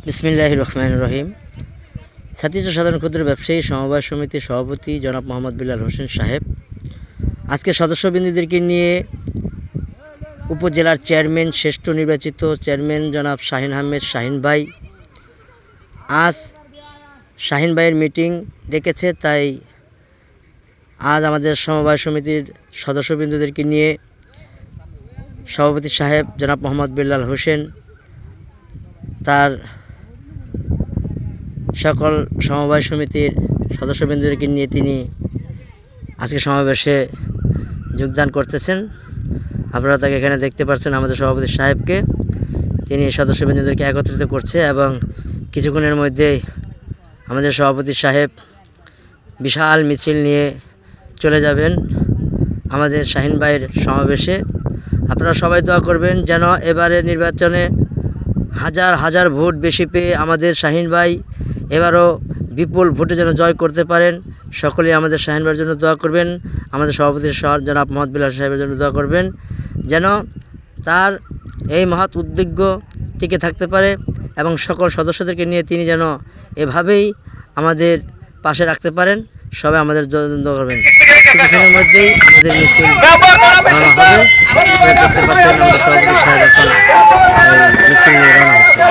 বিসমিল্লাহির রহমানির রহিম। ছাত্রীজ সাধারণ ক্ষুদ্র ব্যবসায়ী সমবায় সমিতির সভাপতি জনাব মোহাম্মদ বিলাল হোসেন সাহেব আজকে সদস্যবৃন্দদেরকে নিয়ে উপজেলার চেয়ারম্যান, শ্রেষ্ঠ নির্বাচিত চেয়ারম্যান জনাব শাহিন আহমেদ শাহিন ভাই আজ শাহিন ভাইয়ের মিটিং ডেকেছে। তাই আজ আমাদের সমবায় সমিতির সদস্যবৃন্দদেরকে নিয়ে সভাপতি সাহেব জনাব মোহাম্মদ বিলাল হোসেন তার সকল সমবায় সমিতির সদস্যবৃন্দদেরকে নিয়ে তিনি আজকে সমাবেশে যোগদান করতেছেন। আপনারা তাকে এখানে দেখতে পাচ্ছেন, আমাদের সভাপতি সাহেবকে। তিনি সদস্যবৃন্দদেরকে একত্রিত করছে এবং কিছুক্ষণের মধ্যেই আমাদের সভাপতি সাহেব বিশাল মিছিল নিয়ে চলে যাবেন আমাদের শাহিন ভাইয়ের সমাবেশে। আপনারা সবাই দোয়া করবেন যেন এবারে নির্বাচনে হাজার হাজার ভোট বেশি পেয়ে আমাদের শাহিন ভাই এবারও বিপুল ভোটে যেন জয় করতে পারেন। সকলেই আমাদের শাহিন ভাইয়ের জন্য দোয়া করবেন। আমাদের সভাপতি জনাব মোহাম্মদ বিলাল সাহেবের জন্য দোয়া করবেন যেন তার এই মহৎ উদ্যোগ টিকে থাকতে পারে এবং সকল সদস্যদেরকে নিয়ে তিনি যেন এভাবেই আমাদের পাশে রাখতে পারেন। সবাই আমাদের দোয়া করবেন। কিছুক্ষণের মধ্যেই আমাদের মিছিল হবে। দেখতে পাচ্ছেন আমাদের সভাপতি সাহেব এখন মিছিল নিয়ে রওনা হচ্ছে।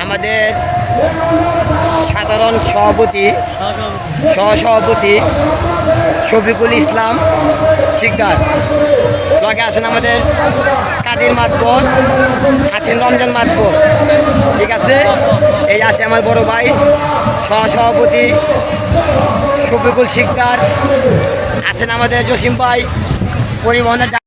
আমাদের সাধারণ সহসভাপতি শফিকুল ইসলাম শিকদার, লগে আছেন আমাদের কাদির মাতবর, আছেন রমজান মাতবর, ঠিক আছে। এই আছে আমার বড় ভাই সহসভাপতি শফিকুল শিকদার, আছেন আমাদের জসিম ভাই পরিবহনের